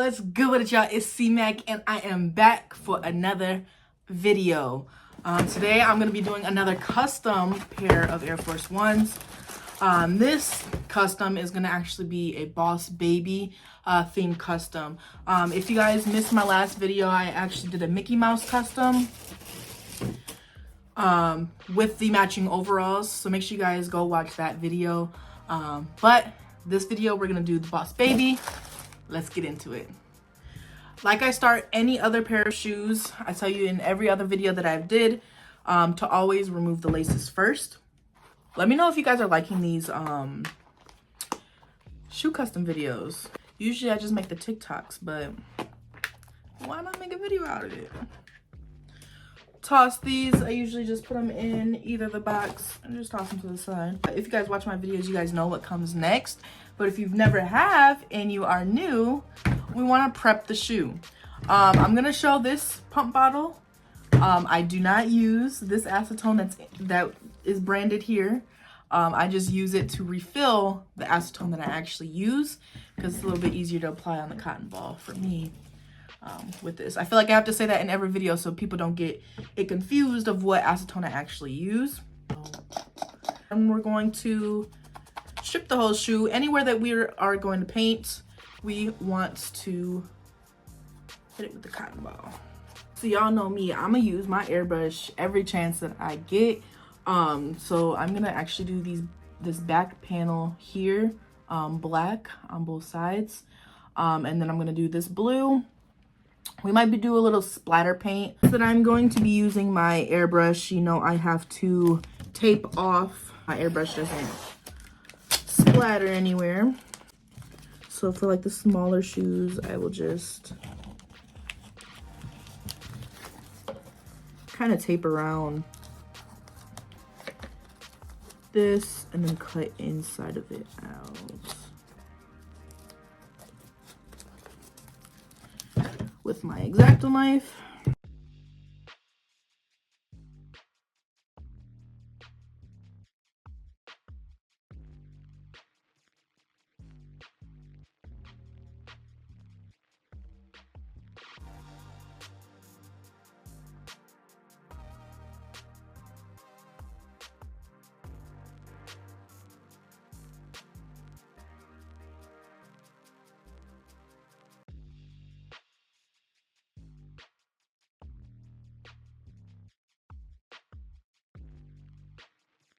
What's good with it, y'all? It's C-Mac and I am back for another video. Today I'm going to be doing another custom pair of Air Force Ones. This custom is going to actually be a Boss Baby themed custom. If you guys missed my last video, I actually did a Mickey Mouse custom with the matching overalls. So make sure you guys go watch that video. But this video, we're going to do the Boss Baby. Let's get into it. Like I start any other pair of shoes, I tell you in every other video that I've did to always remove the laces first. Let me know if you guys are liking these shoe custom videos. Usually I just make the TikToks, but why not make a video out of it? Toss these. I usually just put them in either the box and just toss them to the side. If you guys watch my videos, you guys know what comes next. But if you've never have and you are new, we want to prep the shoe. I'm gonna show this pump bottle. I do not use this acetone that is branded here. I just use it to refill the acetone that I actually use because it's a little bit easier to apply on the cotton ball for me. With this, I feel like I have to say that in every video so people don't get it confused of what acetone I actually use. And we're going to strip the whole shoe. Anywhere that we are going to paint, we want to hit it with the cotton ball. So y'all know me, I'm gonna use my airbrush every chance that I get. So I'm gonna actually do this back panel here, black on both sides, and then I'm gonna do this blue. We might do a little splatter paint. So that I'm going to be using my airbrush. You know, I have to tape off. My airbrush doesn't splatter anywhere. So for like the smaller shoes, I will just kind of tape around this and then cut inside of it out. With my X-Acto knife.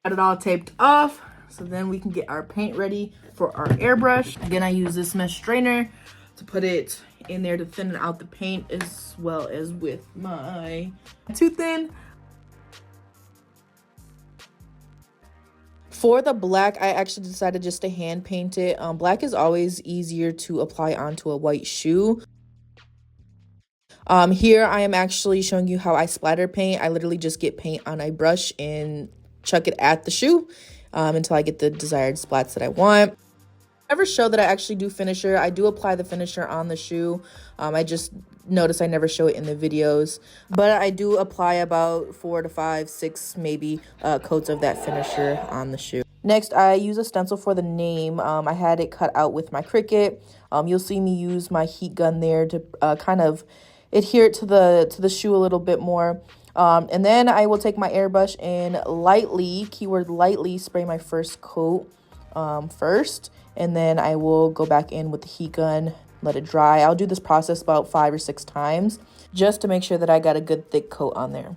Got it all taped off, so then we can get our paint ready for our airbrush. Again, I use this mesh strainer to put it in there to thin out the paint, as well as with my too thin. For the black, I actually decided just to hand paint it. Black is always easier to apply onto a white shoe. Here I am actually showing you how I splatter paint. I literally just get paint on a brush and chuck it at the shoe until I get the desired splats that I want. I never show that I actually do finisher. I do apply the finisher on the shoe. I just notice I never show it in the videos, but I do apply about 4 to 5, 6 maybe coats of that finisher on the shoe. Next, I use a stencil for the name. I had it cut out with my Cricut. You'll see me use my heat gun there to kind of adhere to the shoe a little bit more. And then I will take my airbrush and lightly, keyword lightly, spray my first coat first. And then I will go back in with the heat gun, let it dry. I'll do this process about 5 or 6 times just to make sure that I got a good thick coat on there.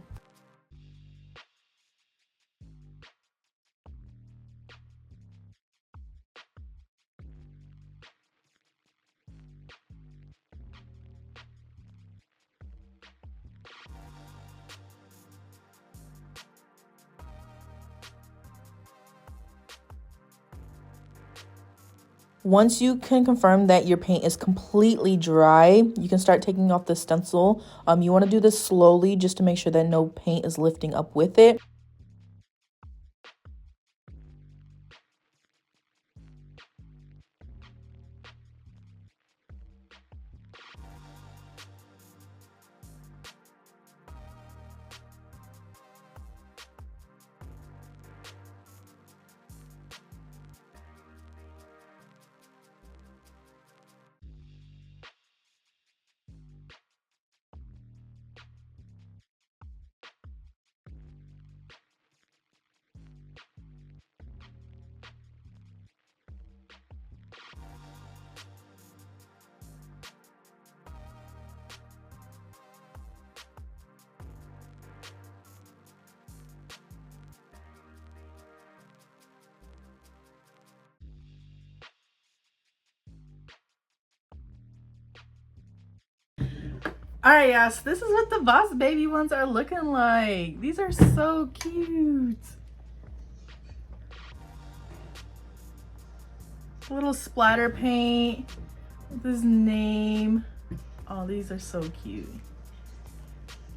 Once you can confirm that your paint is completely dry, you can start taking off the stencil. You want to do this slowly just to make sure that no paint is lifting up with it. All right, yeah, so this is what the Boss Baby ones are looking like. These are so cute. A little splatter paint with his name. Oh, these are so cute.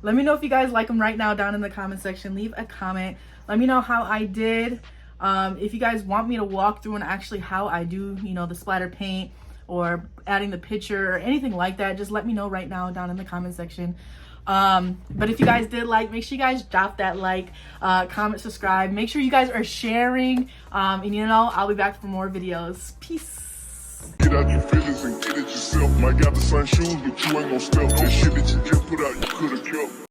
Let me know if you guys like them right now down in the comment section. Leave a comment. Let me know how I did. If you guys want me to walk through and actually how I do, you know, the splatter paint or adding the picture or anything like that, just let me know right now down in the comment section. But if you guys did like, make sure you guys drop that like, comment, subscribe. Make sure you guys are sharing. And you know, I'll be back for more videos. Peace. Get out your feelings and get it yourself. Might got the same shoes, but you ain't gon' step. This shit that you just put out, you could've kept.